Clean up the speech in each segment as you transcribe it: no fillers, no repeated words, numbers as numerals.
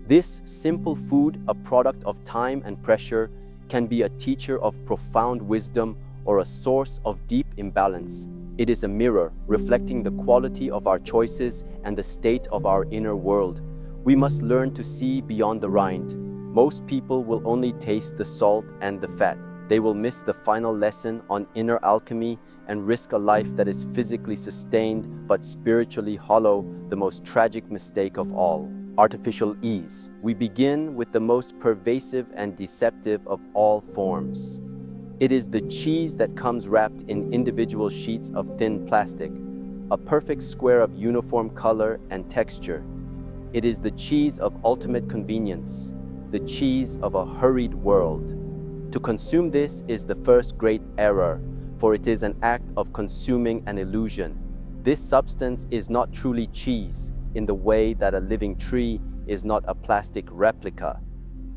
This simple food, a product of time and pressure, can be a teacher of profound wisdom or a source of deep imbalance. It is a mirror reflecting the quality of our choices and the state of our inner world. We must learn to see beyond the rind. Most people will only taste the salt and the fat. They will miss the final lesson on inner alchemy and risk a life that is physically sustained but spiritually hollow, the most tragic mistake of all. Artificial ease. We begin with the most pervasive and deceptive of all forms. It is the cheese that comes wrapped in individual sheets of thin plastic, a perfect square of uniform color and texture. It is the cheese of ultimate convenience, the cheese of a hurried world. To consume this is the first great error, for it is an act of consuming an illusion. This substance is not truly cheese in the way that a living tree is not a plastic replica.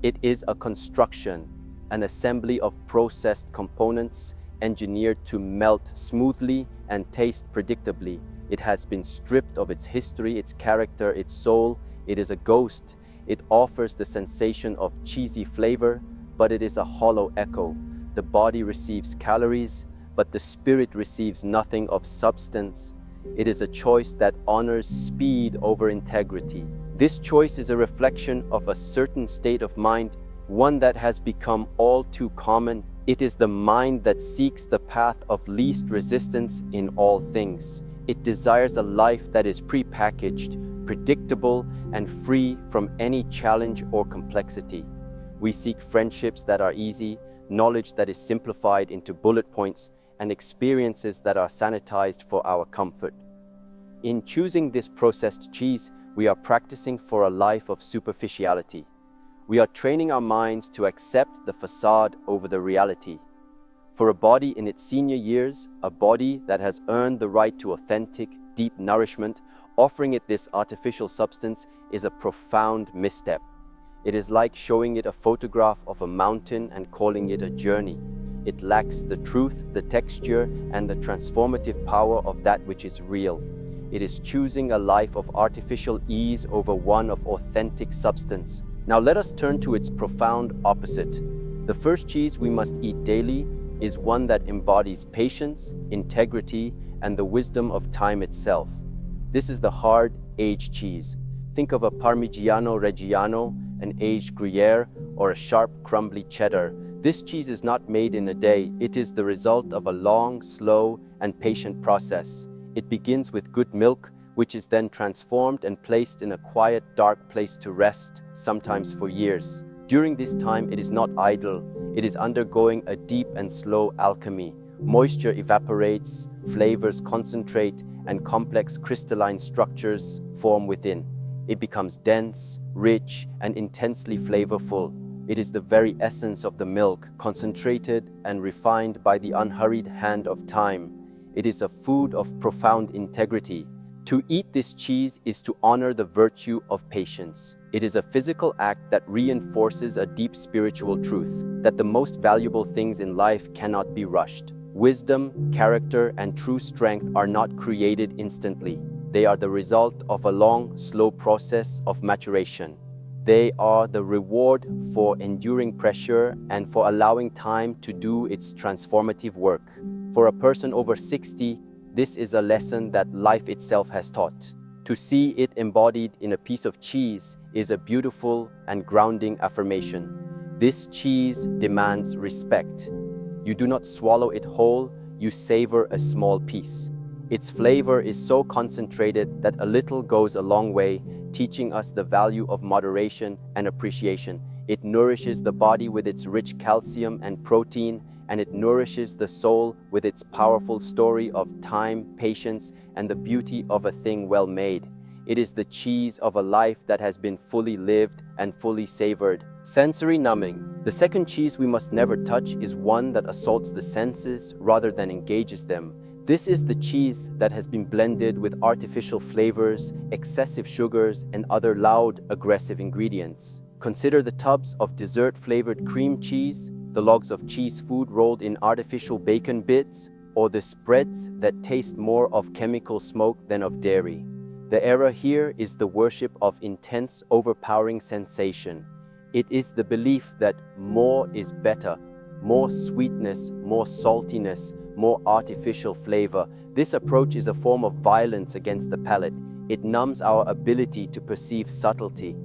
It is a construction, an assembly of processed components engineered to melt smoothly and taste predictably. It has been stripped of its history, its character, its soul. It is a ghost. It offers the sensation of cheesy flavor, but it is a hollow echo. The body receives calories, but the spirit receives nothing of substance. It is a choice that honors speed over integrity. This choice is a reflection of a certain state of mind, one that has become all too common. It is the mind that seeks the path of least resistance in all things. It desires a life that is prepackaged, predictable, and free from any challenge or complexity. We seek friendships that are easy, knowledge that is simplified into bullet points, and experiences that are sanitized for our comfort. In choosing this processed cheese, we are practicing for a life of superficiality. We are training our minds to accept the facade over the reality. For a body in its senior years, a body that has earned the right to authentic, deep nourishment, offering it this artificial substance is a profound misstep. It is like showing it a photograph of a mountain and calling it a journey. It lacks the truth, the texture, and the transformative power of that which is real. It is choosing a life of artificial ease over one of authentic substance. Now let us turn to its profound opposite. The first cheese we must eat daily is one that embodies patience, integrity, and the wisdom of time itself. This is the hard, aged cheese. Think of a Parmigiano Reggiano, an aged Gruyere, or a sharp, crumbly cheddar. This cheese is not made in a day. It is the result of a long, slow, and patient process. It begins with good milk, which is then transformed and placed in a quiet, dark place to rest, sometimes for years. During this time, it is not idle. It is undergoing a deep and slow alchemy. Moisture evaporates, flavors concentrate, and complex crystalline structures form within. It becomes dense, rich, and intensely flavorful. It is the very essence of the milk, concentrated and refined by the unhurried hand of time. It is a food of profound integrity. To eat this cheese is to honor the virtue of patience. It is a physical act that reinforces a deep spiritual truth, that the most valuable things in life cannot be rushed. Wisdom, character, and true strength are not created instantly. They are the result of a long, slow process of maturation. They are the reward for enduring pressure and for allowing time to do its transformative work. For a person over 60, this is a lesson that life itself has taught. To see it embodied in a piece of cheese is a beautiful and grounding affirmation. This cheese demands respect. You do not swallow it whole, you savor a small piece. Its flavor is so concentrated that a little goes a long way, teaching us the value of moderation and appreciation. It nourishes the body with its rich calcium and protein, and it nourishes the soul with its powerful story of time, patience, and the beauty of a thing well made. It is the cheese of a life that has been fully lived and fully savored. Sensory numbing. The second cheese we must never touch is one that assaults the senses rather than engages them. This is the cheese that has been blended with artificial flavors, excessive sugars, and other loud, aggressive ingredients. Consider the tubs of dessert-flavored cream cheese, the logs of cheese food rolled in artificial bacon bits, or the spreads that taste more of chemical smoke than of dairy. The error here is the worship of intense, overpowering sensation. It is the belief that more is better, more sweetness, more saltiness, more artificial flavor. This approach is a form of violence against the palate. It numbs our ability to perceive subtlety.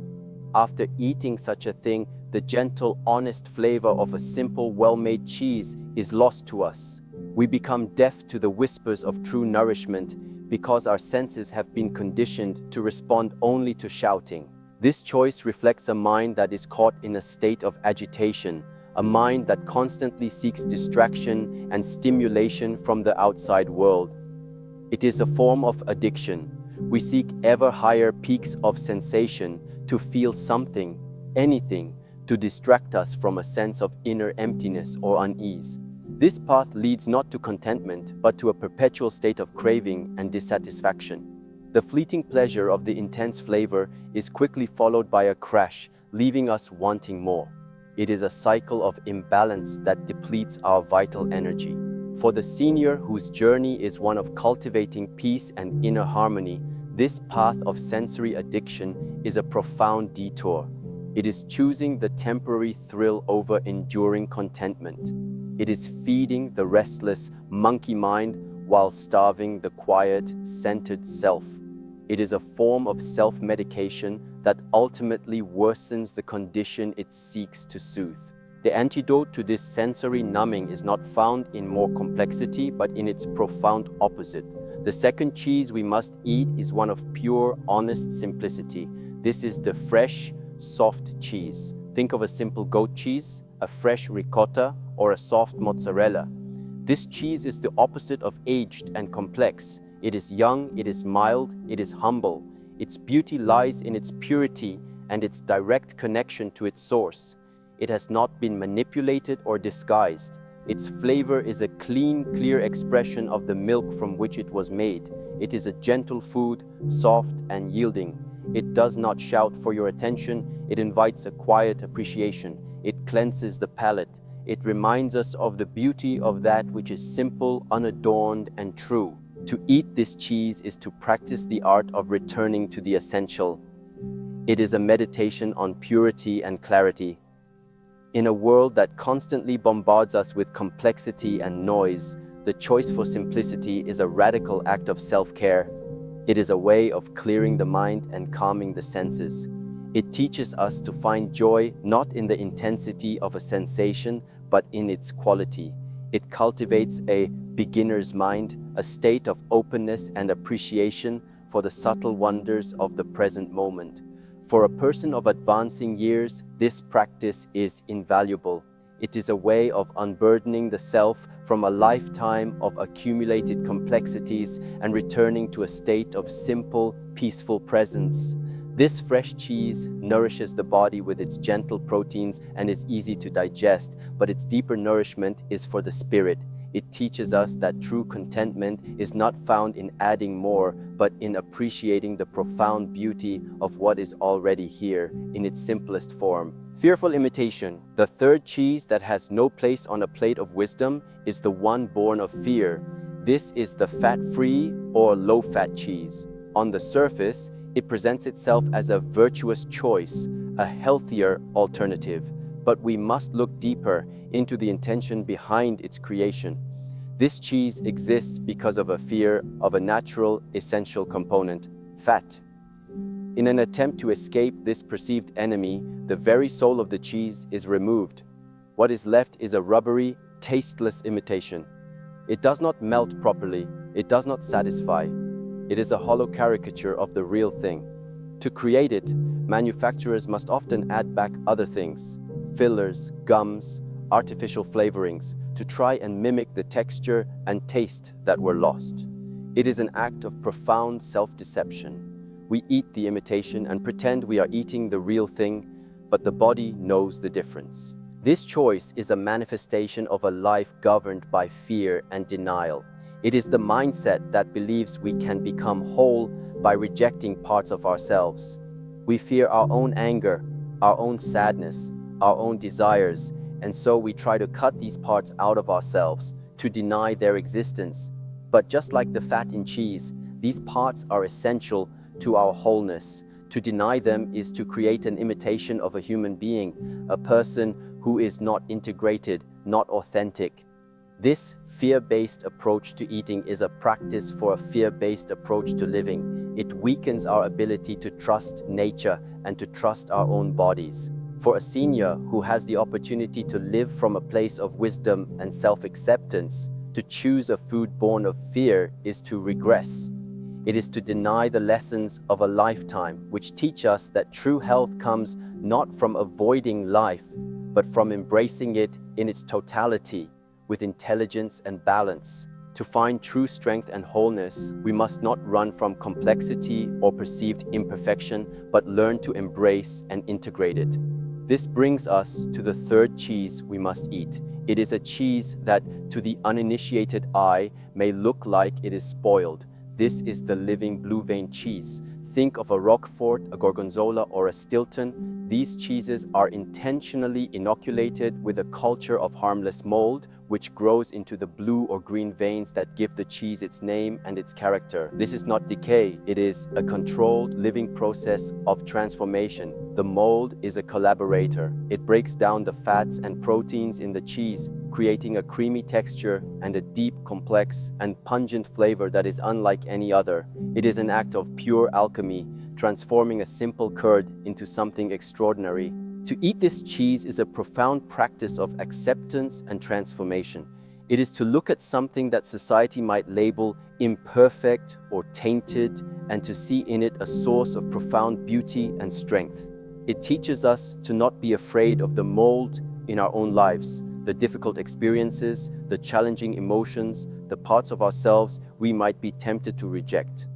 After eating such a thing, the gentle, honest flavor of a simple, well-made cheese is lost to us. We become deaf to the whispers of true nourishment because our senses have been conditioned to respond only to shouting. This choice reflects a mind that is caught in a state of agitation, a mind that constantly seeks distraction and stimulation from the outside world. It is a form of addiction. We seek ever higher peaks of sensation to feel something, anything, to distract us from a sense of inner emptiness or unease. This path leads not to contentment, but to a perpetual state of craving and dissatisfaction. The fleeting pleasure of the intense flavor is quickly followed by a crash, leaving us wanting more. It is a cycle of imbalance that depletes our vital energy. For the senior whose journey is one of cultivating peace and inner harmony, this path of sensory addiction is a profound detour. It is choosing the temporary thrill over enduring contentment. It is feeding the restless monkey mind while starving the quiet, centered self. It is a form of self-medication that ultimately worsens the condition it seeks to soothe. The antidote to this sensory numbing is not found in more complexity, but in its profound opposite. The second cheese we must eat is one of pure, honest simplicity. This is the fresh, soft cheese. Think of a simple goat cheese, a fresh ricotta, or a soft mozzarella. This cheese is the opposite of aged and complex. It is young, it is mild, it is humble. Its beauty lies in its purity and its direct connection to its source. It has not been manipulated or disguised. Its flavor is a clean, clear expression of the milk from which it was made. It is a gentle food, soft and yielding. It does not shout for your attention. It invites a quiet appreciation. It cleanses the palate. It reminds us of the beauty of that which is simple, unadorned, and true. To eat this cheese is to practice the art of returning to the essential. It is a meditation on purity and clarity. In a world that constantly bombards us with complexity and noise, the choice for simplicity is a radical act of self-care. It is a way of clearing the mind and calming the senses. It teaches us to find joy not in the intensity of a sensation, but in its quality. It cultivates a beginner's mind, a state of openness and appreciation for the subtle wonders of the present moment. For a person of advancing years, this practice is invaluable. It is a way of unburdening the self from a lifetime of accumulated complexities and returning to a state of simple, peaceful presence. This fresh cheese nourishes the body with its gentle proteins and is easy to digest, but its deeper nourishment is for the spirit. It teaches us that true contentment is not found in adding more, but in appreciating the profound beauty of what is already here in its simplest form. Fearful imitation. The third cheese that has no place on a plate of wisdom is the one born of fear. This is the fat-free or low-fat cheese. On the surface, it presents itself as a virtuous choice, a healthier alternative. But we must look deeper into the intention behind its creation. This cheese exists because of a fear of a natural, essential component, fat. In an attempt to escape this perceived enemy, the very soul of the cheese is removed. What is left is a rubbery, tasteless imitation. It does not melt properly, it does not satisfy. It is a hollow caricature of the real thing. To create it, manufacturers must often add back other things, fillers, gums, artificial flavorings, to try and mimic the texture and taste that were lost. It is an act of profound self-deception. We eat the imitation and pretend we are eating the real thing, but the body knows the difference. This choice is a manifestation of a life governed by fear and denial. It is the mindset that believes we can become whole by rejecting parts of ourselves. We fear our own anger, our own sadness, our own desires, and so we try to cut these parts out of ourselves to deny their existence. But just like the fat in cheese, these parts are essential to our wholeness. To deny them is to create an imitation of a human being, a person who is not integrated, not authentic. This fear-based approach to eating is a practice for a fear-based approach to living. It weakens our ability to trust nature and to trust our own bodies. For a senior who has the opportunity to live from a place of wisdom and self-acceptance, to choose a food born of fear is to regress. It is to deny the lessons of a lifetime, which teach us that true health comes not from avoiding life, but from embracing it in its totality, with intelligence and balance. To find true strength and wholeness, we must not run from complexity or perceived imperfection, but learn to embrace and integrate it. This brings us to the third cheese we must eat. It is a cheese that, to the uninitiated eye, may look like it is spoiled. This is the living blue vein cheese. Think of a Roquefort, a Gorgonzola, or a Stilton. These cheeses are intentionally inoculated with a culture of harmless mold, which grows into the blue or green veins that give the cheese its name and its character. This is not decay, it is a controlled living process of transformation. The mold is a collaborator. It breaks down the fats and proteins in the cheese, creating a creamy texture and a deep, complex, and pungent flavor that is unlike any other. It is an act of pure alchemy, transforming a simple curd into something extraordinary. To eat this cheese is a profound practice of acceptance and transformation. It is to look at something that society might label imperfect or tainted, and to see in it a source of profound beauty and strength. It teaches us to not be afraid of the mold in our own lives, the difficult experiences, the challenging emotions, the parts of ourselves we might be tempted to reject.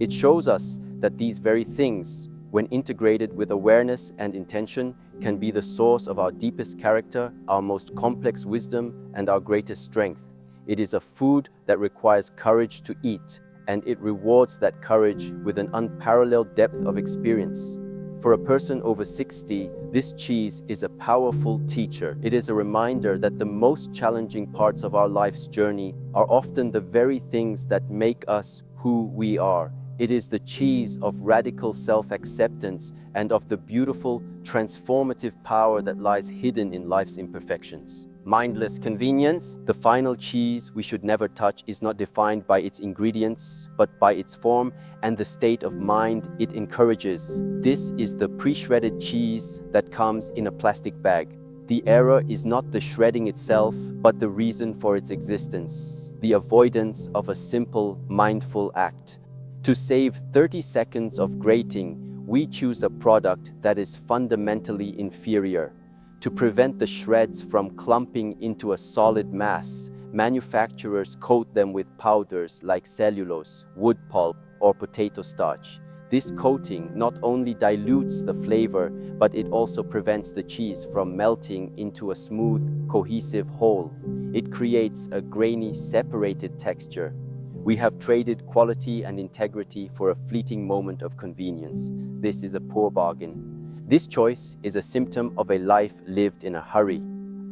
It shows us that these very things, when integrated with awareness and intention, can be the source of our deepest character, our most complex wisdom, and our greatest strength. It is a food that requires courage to eat, and it rewards that courage with an unparalleled depth of experience. For a person over 60, this cheese is a powerful teacher. It is a reminder that the most challenging parts of our life's journey are often the very things that make us who we are. It is the cheese of radical self-acceptance and of the beautiful, transformative power that lies hidden in life's imperfections. Mindless convenience. The final cheese we should never touch is not defined by its ingredients, but by its form and the state of mind it encourages. This is the pre-shredded cheese that comes in a plastic bag. The error is not the shredding itself, but the reason for its existence, the avoidance of a simple, mindful act. To save 30 seconds of grating, we choose a product that is fundamentally inferior. To prevent the shreds from clumping into a solid mass, manufacturers coat them with powders like cellulose, wood pulp, or potato starch. This coating not only dilutes the flavor, but it also prevents the cheese from melting into a smooth, cohesive whole. It creates a grainy, separated texture. We have traded quality and integrity for a fleeting moment of convenience. This is a poor bargain. This choice is a symptom of a life lived in a hurry,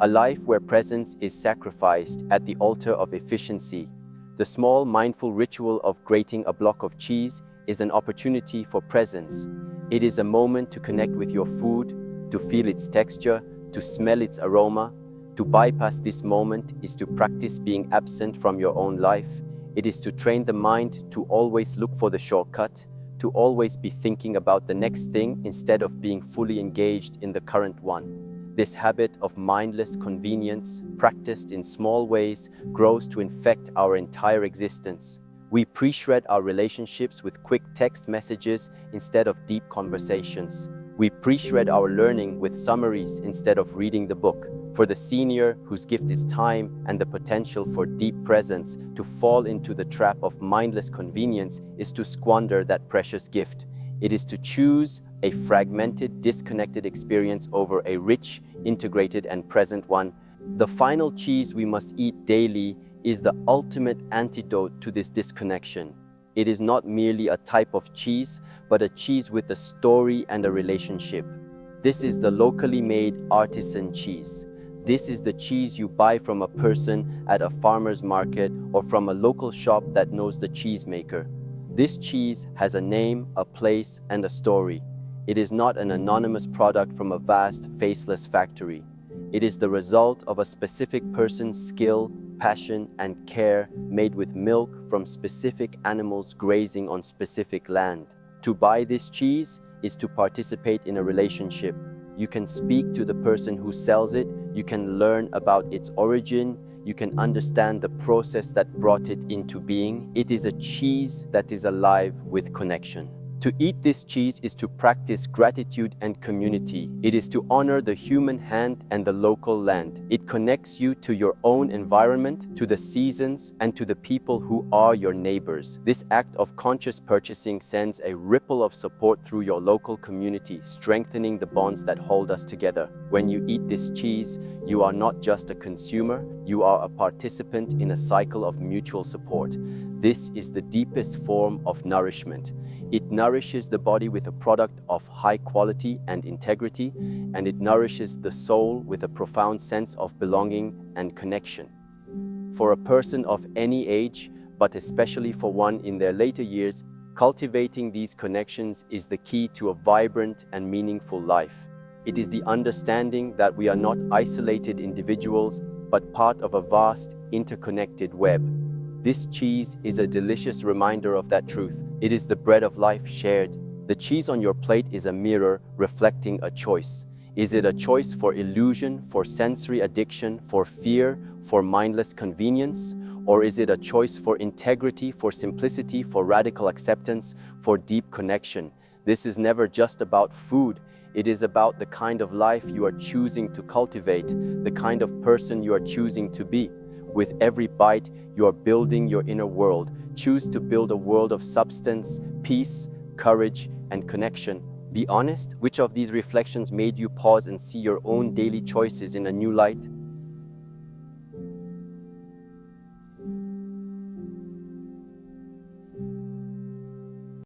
a life where presence is sacrificed at the altar of efficiency. The small, mindful ritual of grating a block of cheese is an opportunity for presence. It is a moment to connect with your food, to feel its texture, to smell its aroma. To bypass this moment is to practice being absent from your own life. It is to train the mind to always look for the shortcut, to always be thinking about the next thing instead of being fully engaged in the current one. This habit of mindless convenience, practiced in small ways, grows to infect our entire existence. We pre-shred our relationships with quick text messages instead of deep conversations. We pre-shred our learning with summaries instead of reading the book. For the senior whose gift is time and the potential for deep presence, to fall into the trap of mindless convenience is to squander that precious gift. It is to choose a fragmented, disconnected experience over a rich, integrated, and present one. The final cheese we must eat daily is the ultimate antidote to this disconnection. It is not merely a type of cheese, but a cheese with a story and a relationship. This is the locally made artisan cheese. This is the cheese you buy from a person at a farmer's market or from a local shop that knows the cheesemaker. This cheese has a name, a place, and a story. It is not an anonymous product from a vast, faceless factory. It is the result of a specific person's skill, passion, and care made with milk from specific animals grazing on specific land. To buy this cheese is to participate in a relationship. You can speak to the person who sells it, you can learn about its origin, you can understand the process that brought it into being. It is a cheese that is alive with connection. To eat this cheese is to practice gratitude and community. It is to honor the human hand and the local land. It connects you to your own environment, to the seasons, and to the people who are your neighbors. This act of conscious purchasing sends a ripple of support through your local community, strengthening the bonds that hold us together. When you eat this cheese, you are not just a consumer, you are a participant in a cycle of mutual support. This is the deepest form of nourishment. It nourishes the body with a product of high quality and integrity, and it nourishes the soul with a profound sense of belonging and connection. For a person of any age, but especially for one in their later years, cultivating these connections is the key to a vibrant and meaningful life. It is the understanding that we are not isolated individuals, but part of a vast, interconnected web. This cheese is a delicious reminder of that truth. It is the bread of life shared. The cheese on your plate is a mirror reflecting a choice. Is it a choice for illusion, for sensory addiction, for fear, for mindless convenience? Or is it a choice for integrity, for simplicity, for radical acceptance, for deep connection? This is never just about food. It is about the kind of life you are choosing to cultivate, the kind of person you are choosing to be. With every bite, you are building your inner world. Choose to build a world of substance, peace, courage, and connection. Be honest, which of these reflections made you pause and see your own daily choices in a new light?